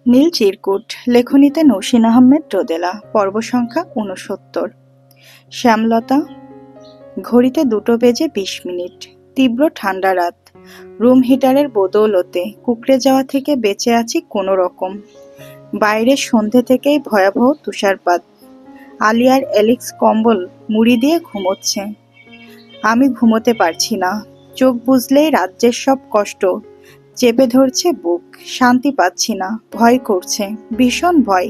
নীল চিরকুট, লেখনীতে নৌসিন আহমেদ রোদেলা। পর্ব সংখ্যা ৬৯। শ্যামলতা। ঘড়িতে ২:২০। তীব্র ঠান্ডা রাত। রুম হিটারের বদৌলতে কুঁকড়ে যাওয়া থেকে বেঁচে আছি কোনো রকম। বাইরে সন্ধে থেকেই ভয়াবহ তুষারপাত। আলিয়ার এলিক্স কম্বল মুড়ি দিয়ে ঘুমোচ্ছে। আমি ঘুমোতে পারছি না। চোখ বুজলেই রাজ্যের সব কষ্ট চেপে ধরছে বুক। শান্তি পাচ্ছি না, ভয় করছে, ভীষণ ভয়।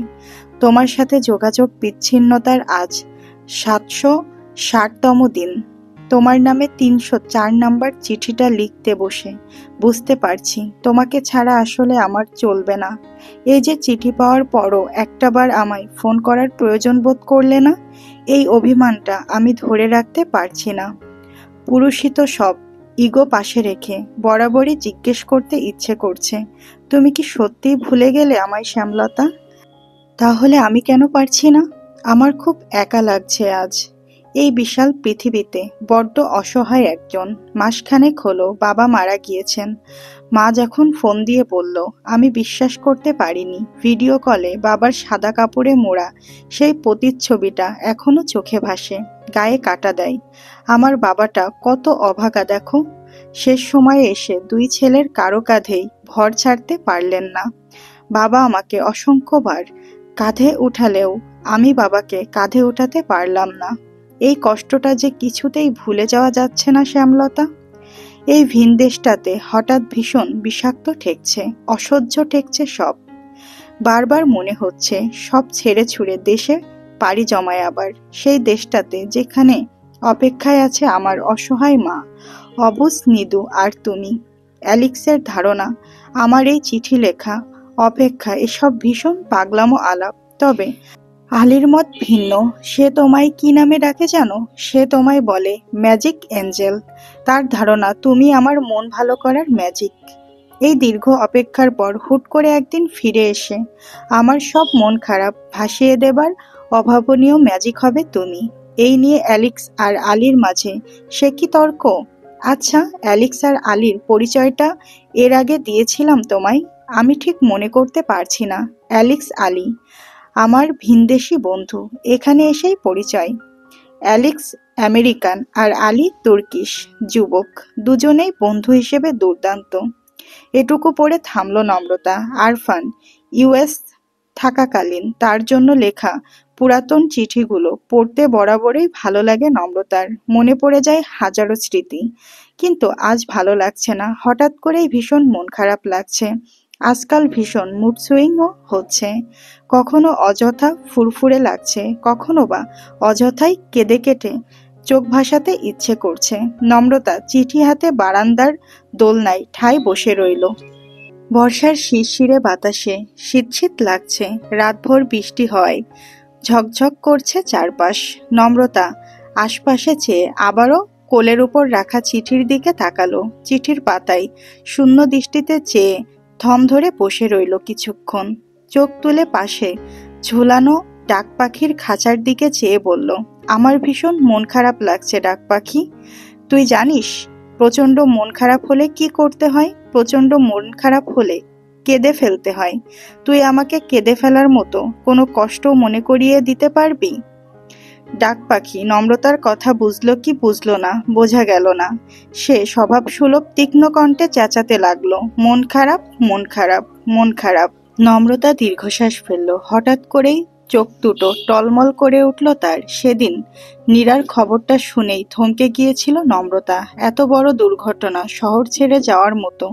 তোমার সাথে যোগাযোগ বিচ্ছিন্নতার আজ ৭৬০তম দিন। তোমার নামে ৩০৪ নাম্বার চিঠিটা লিখতে বসে বুঝতে পারছি তোমাকে ছাড়া আসলে আমার চলবে না। এই যে চিঠি পাওয়ার পরও একটাবার আমায় ফোন করার প্রয়োজন বোধ করলে না, এই অভিমানটা আমি ধরে রাখতে পারছি না। পুরুষিত সব ইগো পাশে রেখে বরাবরই জিজ্ঞেস করতে ইচ্ছে করছে, তুমি কি সত্যিই ভুলে গেলে আমায় শ্যামলতা? তাহলে আমি কেন পারছি না? আমার খুব একা লাগছে আজ এই বিশাল পৃথিবীতে। বড্ড অসহায় একজন। মাসখানেক হলো বাবা মারা গিয়েছেন। মা যখন ফোন দিয়ে বলল, আমি বিশ্বাস করতে পারিনি। ভিডিও কলে বাবার সাদা কাপড়ে মোড়া সেই প্রতিচ্ছবিটা এখনো চোখে ভাসে, গায়ে কাটা দেয়। আমার বাবাটা কত অভাগা দেখো। শেষ সময়ে এসে দুই ছেলের কারো কাঁধেই ভর ছাড়তে পারলেন না। বাবা আমাকে অসংখ্যবার কাঁধে উঠালেও আমি বাবাকে কাঁধে উঠাতে পারলাম না। এই কষ্টটা যে কিছুতেই ভুলে যাওয়া যাচ্ছে না শ্যামলতা। এই ভিনদেশটাতে হঠাৎ ভীষণ বিষাক্ত ঠেকছে, অসহ্য ঠেকছে সব। বারবার মনে হচ্ছে সব ছেড়ে ছুড়ে দেশে পাড়ি জমায় আবার, সেই দেশটাতে যেখানে অপেক্ষায় আছে আমার অসহায় মা, অবুঝ নিদু আর তুমি। অ্যালেক্সের ধারণা আমার এই চিঠি লেখা, অপেক্ষা এসব ভীষণ পাগলামো আলাপ। তবে আলীর মত ভিন্ন। সে তোমায় কি নামে ডাকে জানো? সে তোমায় বলে ম্যাজিক এঞ্জেল। তার ধারণা তুমি আমার মন ভালো করার ম্যাজিক। এই দীর্ঘ অপেক্ষার পর হুট করে একদিন ফিরে এসে আমার সব মন খারাপ ভাসিয়ে দেবার অভাবনীয় ম্যাজিক হবে তুমি। এই নিয়ে অ্যালেক্স আর আলীর মাঝে সে কি তর্ক? আচ্ছা, অ্যালেক্স আর আলীর পরিচয়টা এর আগে দিয়েছিলাম তোমায়? আমি ঠিক মনে করতে পারছি না। অ্যালেক্স আলী আমার ভিনদেশি বন্ধু, এখানে এসেই পরিচয়। অ্যালেক্স আমেরিকান আর আলী তুর্কিশ যুবক, দুজনেই বন্ধু হিসেবে দুর্দান্ত। এটুকু পড়ে থামল নম্রতা। আরফান ইউএস থাকাকালীন তার জন্য লেখা পুরাতন চিঠিগুলো পড়তে বরাবরই ভালো লাগে নম্রতার। মনে পড়ে যায় হাজারো স্মৃতি। কিন্তু আজ ভালো লাগছে না। হঠাৎ করেই ভীষণ মন খারাপ লাগছে। আজকাল ভীষণ মুড সুইংও হচ্ছে। কখনো অযথা ফুরফুরে লাগছে, কখনো বা অযথাই কেঁদে কেটে চোখ ভাসাতে ইচ্ছে করছে। নম্রতা চিঠি হাতে বারান্দার দোলনায় ঠায় বসে রইল। বর্ষার শিরশিরে বাতাসে শীত লাগছে। রাতভর বৃষ্টি হয়, ঝকঝক করছে চারপাশ। নম্রতা আশপাশে চেয়ে আবারও কোলের উপর রাখা চিঠির দিকে তাকালো। চিঠির পাতায় শূন্য দৃষ্টিতে চেয়ে থম ধরে বসে রইল কিছুক্ষণ। চোখ তুলে পাশে ঝুলানো ডাক পাখির খাঁচার দিকে চেয়ে বলল, আমার ভীষণ মন খারাপ লাগছে ডাক পাখি। তুই জানিস প্রচণ্ড মন খারাপ হলে কি করতে হয়? প্রচণ্ড মন খারাপ হলে কেঁদে ফেলতে হয়। তুই আমাকে কেঁদে ফেলার মতো কোনো কষ্ট মনে করিয়ে দিতে পারবি? ডাক পাখি নম্রতার কথা বুঝলো কি বুঝলো না বোঝা গেল না। সে স্বভাবসুলভ তীক্ষ্ণ কণ্ঠে চেঁচাতে লাগলো, মন খারাপ, মন খারাপ, মন খারাপ। নম্রতা দীর্ঘশ্বাস ফেলল। হঠাৎ করেই চোখ দুটো টলমল করে উঠল তার। সেদিন নীরার খবরটা শুনেই থমকে গিয়েছিল নম্রতা। এত বড় দুর্ঘটনা, শহর ছেড়ে যাওয়ার মতো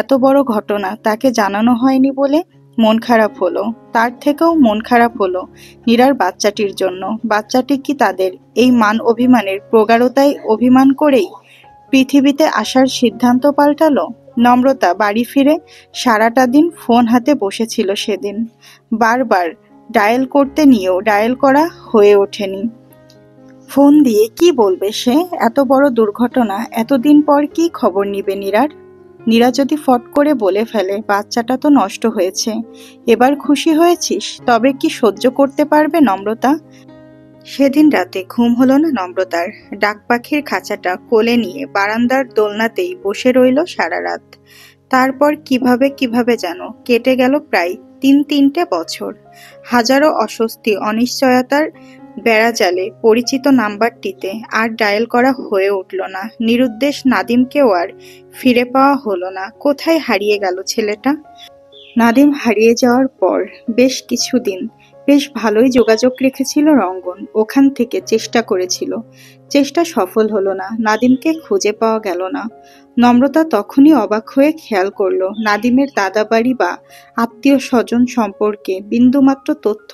এত বড় ঘটনা তাকে জানানো হয়নি বলে মন খারাপ হলো। তার থেকেও মন খারাপ হলো নীরার বাচ্চাটির জন্য। বাচ্চাটি কি তাদের এই মান অভিমানের প্রগাঢ়তায় অভিমান করেই পৃথিবীতে আসার সিদ্ধান্ত পাল্টালো? নম্রতা বাড়ি ফিরে সারাটা দিন ফোন হাতে বসেছিল সেদিন। বারবার ডায়াল করতে নিয়েও ডায়াল করা হয়ে ওঠেনি। ফোন দিয়ে কি বলবে সে? এত বড় দুর্ঘটনা, এতদিন পর কি খবর নিবে নীরার? নীরা যদি ফট করে বলে ফেলে বাচ্চাটা তো নষ্ট হয়েছে, এবার খুশি হয়েছিস, তবে কি সহ্য করতে পারবে নম্রতা? সেদিন রাতে ঘুম হলো না নম্রতার। ডাক পাখির খাঁচাটা কোলে নিয়ে বারান্দার দোলনাতেই বসে রইল সারা রাত। তারপর কিভাবে কিভাবে যেন কেটে গেল প্রায় ৩-৩টে বছর। হাজারো অস্বস্তি অনিশ্চয়তার বেড়াজালে পরিচিত নাম্বারটিতে আর ডায়াল করা হয়ে উঠল না। নিরুদ্দেশ নাদিমকেও আর ফিরে পাওয়া হলো না। কোথায় হারিয়ে গেল ছেলেটা? নাদিম হারিয়ে যাওয়ার পর বেশ কিছুদিন বেশ ভালোই যোগাযোগ রেখেছিল রঙ্গন। ওখান থেকে চেষ্টা করেছিল, চেষ্টা সফল হলো না। নাদিমকে খুঁজে পাওয়া গেল না। নম্রতা তখনই অবাক হয়ে খেয়াল করলো নাদিমের দাদাবাড়ি বা আত্মীয় স্বজন সম্পর্কে বিন্দুমাত্র তথ্য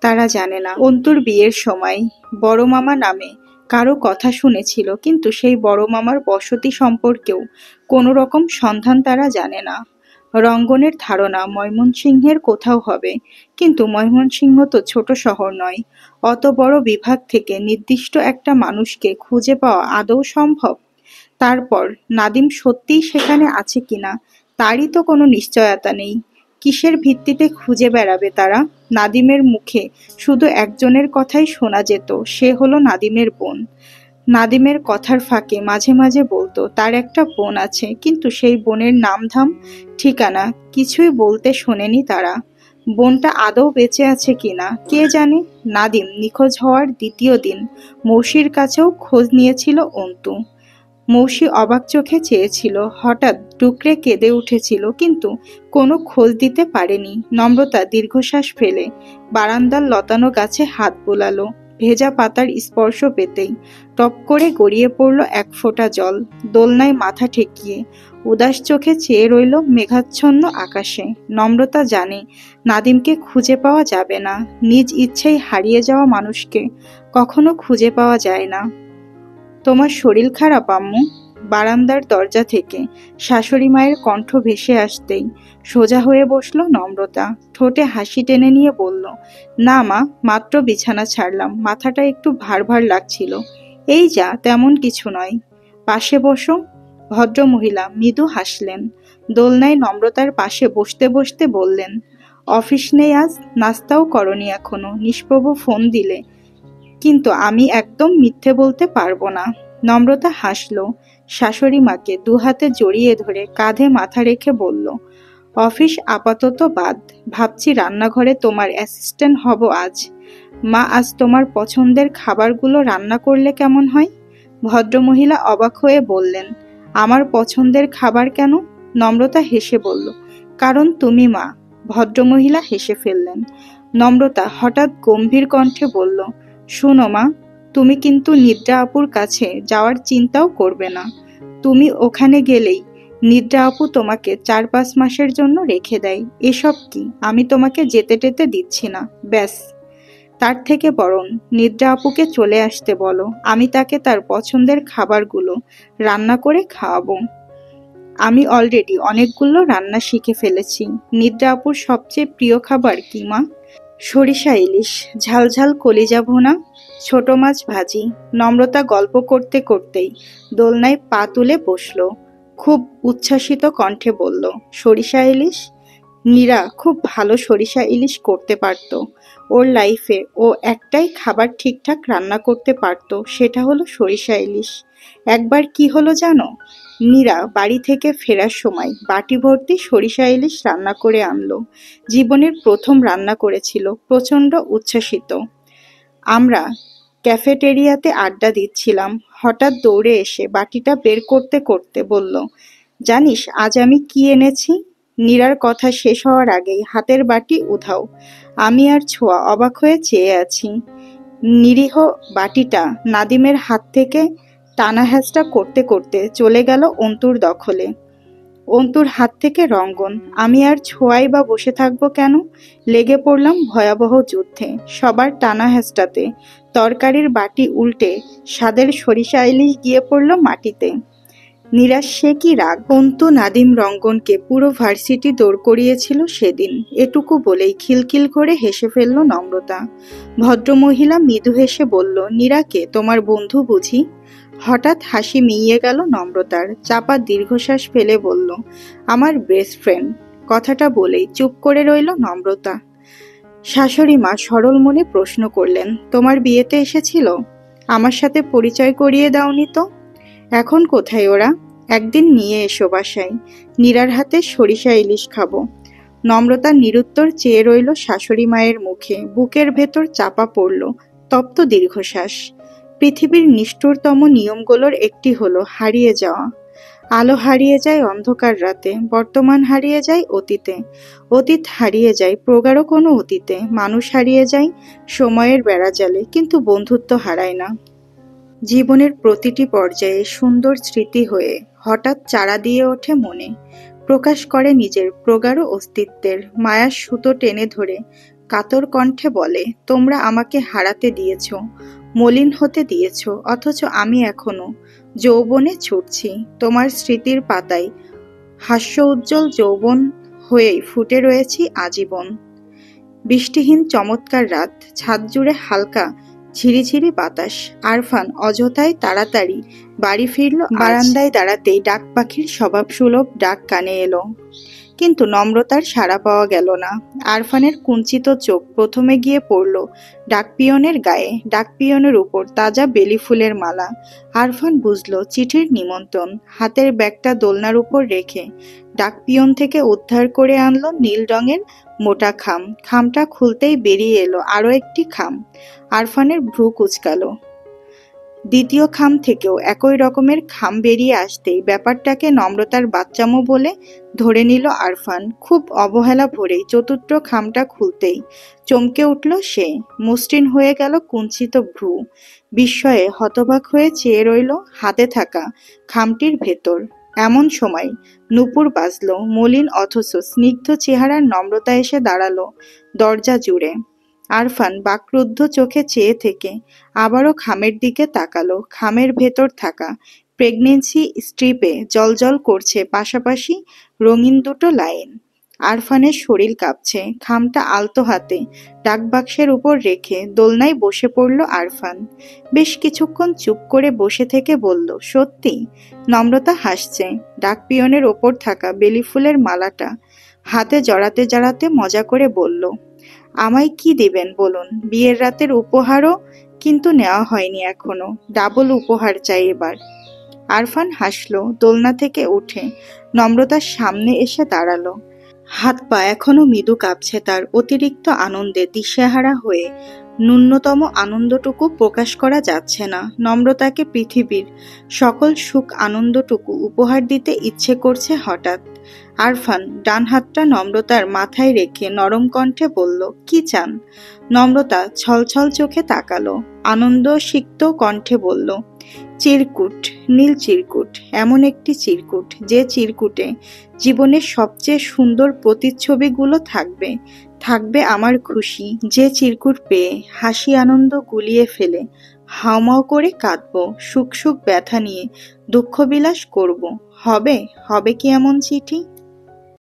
তারা জানে না। অন্তুর বিয়ের সময় বড় মামা নামে কারো কথা শুনেছিল, কিন্তু সেই বড় মামার বসতি সম্পর্কেও কোনো রকম সন্ধান তারা জানে না। রঙ্গনের ধারণা ময়মনসিংহের কোথাও হবে, কিন্তু ময়মনসিংহ তো ছোট শহর নয়। অত বড় বিভাগ থেকে নির্দিষ্ট একটা মানুষকে খুঁজে পাওয়া আদৌ সম্ভব? তারপর নাদিম সত্যিই সেখানে আছে কিনা তারই তো কোনো নিশ্চয়তা নেই। কিসের ভিত্তিতে খুঁজে বেড়াবে তারা? নাদিমের মুখে শুধু একজনের কথাই শোনা যেত, সে হলো নাদিমের বোন। নাদিমের কথার ফাঁকে মাঝে মাঝে বলতো তার একটা বোন আছে, কিন্তু সেই বোনের নামধাম ঠিকানা কিছুই বলতে শোনেনি তারা। বোনটা আদৌ বেঁচে আছে কিনা কে জানে। নাদিম নিখোঁজ হওয়ার দ্বিতীয় দিন মৌসির কাছেও খোঁজ নিয়েছিল অন্তু। মৌসি অবাক চোখে চেয়েছিল, হঠাৎ ডুকরে কেঁদে উঠেছিল, কিন্তু কোনো খোঁজ দিতে পারেনি। নম্রতা দীর্ঘশ্বাস ফেলে বারান্দার লতানো গাছে হাত বোলালো। ভেজা পাতার স্পর্শ পেতেই টপ করে গড়িয়ে পড়ল এক ফোঁটা জল। দোলনায় মাথা ঠেকিয়ে উদাস চোখে চেয়ে রইল মেঘাচ্ছন্ন আকাশে। নম্রতা জানে নাদিমকে খুঁজে পাওয়া যাবে না। নিজ ইচ্ছেই হারিয়ে যাওয়া মানুষকে কখনো খুঁজে পাওয়া যায় না। তোমার শরীর খারাপ আম্মু? বারান্দার দরজা থেকে শাশুড়ি মায়ের কণ্ঠ ভেসে আসতেই সোজা হয়ে বসল নম্রতা। ঠোঁটে হাসি টেনে নিয়ে বলল, না মা, মাত্র বিছানা ছাড়লাম, মাথাটা একটু ভার ভার লাগছিল। এই যা, তেমন কিছু নয়, পাশে বসো। ভদ্রমহিলা মৃদু হাসলেন। দোলনায় নম্রতার পাশে বসতে বসতে বললেন, অফিস নেই আজ? নাস্তাও করনি এখনো? নিষ্প্রভ ফোন দিলে, কিন্তু আমি একদম মিথ্যে বলতে পারবো না। নম্রতা হাসল। শাশুড়ি মাকে দুহাতে জড়িয়ে ধরে কাঁধে মাথা রেখে বলল, অফিস আপাতত বাদ, ভাবছি রান্নাঘরে তোমার অ্যাসিস্ট্যান্ট হব আজ। মা, আজ তোমার পছন্দের খাবারগুলো রান্না করলে কেমন হয়? ভদ্রমহিলা অবাক হয়ে বললেন, আমার পছন্দের খাবার কেন? নম্রতা হেসে বলল, কারণ তুমি মা। ভদ্রমহিলা হেসে ফেললেন। নম্রতা হঠাৎ গম্ভীর কণ্ঠে বলল, শুনো মা, তুমি কিন্তু নিদ্রা আপুর কাছে যাওয়ার চিন্তাও করবে না। তুমি ওখানে গেলেই নিদ্রা আপু তোমাকে 4-5 মাসের জন্য রেখে দেয়। এসব কি? আমি তোমাকে যেতে টেতে দিচ্ছি না, ব্যাস। তার থেকে বরং নিদ্রা আপুকে চলে আসতে বলো, আমি তাকে তার পছন্দের খাবারগুলো রান্না করে খাওয়াবো। আমি অলরেডি অনেকগুলো রান্না শিখে ফেলেছি। নিদ্রা আপুর সবচেয়ে প্রিয় খাবার কি মা? সরিষা ইলিশ, ঝালঝাল কলিজা ভুনা, ছোট মাছ ভাজি। নম্রতা গল্প করতে করতেই দোলনায় পা তুলে বসল। খুব উচ্ছ্বাসিত কণ্ঠে বলল, সরিষা ইলিশ? নীরা খুব ভালো সরিষা ইলিশ করতে পারত। ওর লাইফে ও একটাই খাবার ঠিকঠাক রান্না করতে পারত, সেটা হলো সরিষা ইলিশ। একবার কি হলো জানো? নীরা বাড়ি থেকে ফেরার সময় বাটি ভর্তি সরিষা ইলিশ রান্না করে আনলো। জীবনের প্রথম রান্না করেছিল, প্রচণ্ড উচ্ছ্বাসিত। আমরা ক্যাফেটেরিয়াতে আড্ডা দিচ্ছিলাম, হঠাৎ দৌড়ে এসে বাটিটা বের করতে করতে বলল, জানিস আজ আমি কি এনেছি? নীরার কথা শেষ হওয়ার আগেই হাতের বাটি উধাও। আমি আর ছোঁয়া অবাক হয়ে চেয়ে আছি। নিরীহ বাটিটা নাদিমের হাত থেকে টানা হেঁচড়া করতে করতে চলে গেল অন্তুর দখলে। অন্তুর হাত থেকে রঙ্গন। আমি আর ছোঁয়াই বা বসে থাকবো কেন? লেগে পড়লাম ভয়াবহ যুদ্ধে। সবার টানা হেঁচড়াতে তরকারির বাটি উল্টে স্বাদের সরিষা ইলিশ গিয়ে পড়ল মাটিতে। নিরাশ সে কি রাগ! অন্তু নাদিম রঙ্গনকে পুরো ভার্সিটি দৌড় করিয়েছিল সেদিন। এটুকু বলেই খিলখিল করে হেসে ফেলল নম্রতা। ভদ্রমহিলা মৃদু হেসে বলল, নীরাকে তোমার বন্ধু বুঝি? হঠাৎ হাসি মিইয়ে গেল নম্রতার। চাপা দীর্ঘশ্বাস ফেলে বলল, আমার বেস্ট ফ্রেন্ড। কথাটা বলেই চুপ করে রইল নম্রতা। শাশুড়ি মা সরল মনে প্রশ্ন করলেন, তোমার বিয়েতে এসেছিল? আমার সাথে পরিচয় করিয়ে দাওনি তো? এখন কোথায় ওরা? একদিন নিয়ে এসো বাসায়, নীরার হাতে সরিষা ইলিশ খাবো। নম্রতা নিরুত্তর চেয়ে রইল শাশুড়ি মায়ের মুখে, বুকের ভেতর চাপা পড়ল তপ্ত দীর্ঘশ্বাস। পৃথিবীর নিষ্ঠুরতম নিয়মগুলোর একটি হলো হারিয়ে যাওয়া। আলো হারিয়ে যায় অন্ধকার রাতে, বর্তমান হারিয়ে যায় অতীতে, অতীত হারিয়ে যায় প্রগাঢ় কোনো অতীতে, মানুষ হারিয়ে যায় সময়ের বেড়াজালে, কিন্তু বন্ধুত্ব হারায় না। জীবনের প্রতিটি পর্যায়ে সুন্দর স্মৃতি হয়ে হঠাৎ চারা দিয়ে ওঠে মনে, প্রকাশ করে নিজের প্রগাঢ় অস্তিত্বের মায়ার সুতো টেনে ধরে কাতর কণ্ঠে বলে, তোমরা আমাকে হারাতে দিয়েছ, মলিন হতে দিয়েছ, অথচ আমি এখনো যৌবনে ছুটছি তোমার স্মৃতির পাতায়, হাস্য উজ্জ্বল যৌবন হয়েই ফুটে রয়েছি আজীবন। বৃষ্টিহীন চমৎকার রাত, ছাদ জুড়ে হালকা ঝিরিঝিরি বাতাস। আরফান অযথায় তাড়াতাড়ি বাড়ি ফিরল। বারান্দায় দাঁড়াতেই ডাক পাখির স্বভাবসুলভ ডাক কানে এলো, কিন্তু নম্রতার সাড়া পাওয়া গেল না। আরফানের কুঞ্চিত চোখ প্রথমে গিয়ে পড়ল ডাকপিয়নের গায়ে, ডাকপিয়নের উপর তাজা বেলি ফুলের মালা। আরফান বুঝল চিঠির নিমন্ত্রণ। হাতের ব্যাগটা দোলনার উপর রেখে ডাকপিয়ন থেকে উদ্ধার করে আনলো নীল রঙের মোটা খাম। খামটা খুলতেই বেরিয়ে এলো আরো একটি খাম। আরফানের ভ্রু কুঁচকালো। দ্বিতীয় খাম থেকেও একই রকমের খাম বেরিয়ে আসতেই ব্যাপারটাকে নম্রতার বাচ্চামো বলে ধরে নিল আরফান। খুব অবহেলা ভরেই চতুর্থ খামটা খুলতেই চমকে উঠল সে। মসৃণ হয়ে গেল কুঞ্চিত ভ্রু। বিস্ময়ে হতবাক হয়ে চেয়ে রইল হাতে থাকা খামটির ভেতর। এমন সময় নূপুর বাজল। মলিন অথচ স্নিগ্ধ চেহারার নম্রতা এসে দাঁড়ালো দরজা জুড়ে। আরফান বাকরুদ্ধ চোখে চেয়ে থেকে আবারও খামের দিকে তাকালো। খামের ভেতর থাকা প্রেগনেন্সি স্ট্রিপে জলজল করছে পাশাপাশি রঙিন দুটো লাইন। আরফানের শরীর কাঁপছে। খামটা আলতো হাতে ডাকবাক্সের উপর রেখে দোলনায় বসে পড়ল আরফান। বেশ কিছুক্ষণ চুপ করে বসে থেকে বলল, সত্যি? নম্রতা হাসছে। ডাকপিয়নের ওপর থাকা বেলি ফুলের মালাটা হাতে জড়াতে জড়াতে মজা করে বলল, আমায় কি দিবেন বলুন? বিয়ের রাতের উপহারও কিন্তু নেওয়া হয়নি এখনো, ডাবল উপহার চাই এবার। আরফান হাসলো। দোলনা থেকে উঠে নম্রতার সামনে এসে দাঁড়ালো। হাত পা এখনো মৃদু কাঁপছে তার অতিরিক্ত আনন্দে দিশেহারা হয়ে। ন্যূনতম আনন্দটুকু প্রকাশ করা যাচ্ছে না। নম্রতাকে পৃথিবীর সকল সুখ আনন্দটুকু উপহার দিতে ইচ্ছে করছে হঠাৎ। আরফান ডান হাতটা নম্রতার মাথায় রেখে নরম কণ্ঠে বলল, কি চান? নম্রতা ছলছল চোখে তাকালো। আনন্দ সিক্ত কণ্ঠে বলল, চিরকুট, নীল চিরকুট, এমন একটি চিরকুট যে চিরকুটে জীবনের সবচেয়ে সুন্দর প্রতিচ্ছবিগুলো থাকবে। থাকবে আমার খুশি। যে চিরকুট পেয়ে হাসি আনন্দ গুলিয়ে ফেলে হাউমাউ করে কাঁদবো, সুখ সুখ ব্যথা নিয়ে দুঃখ বিলাস করব। হবে, হবে কি এমন চিঠি?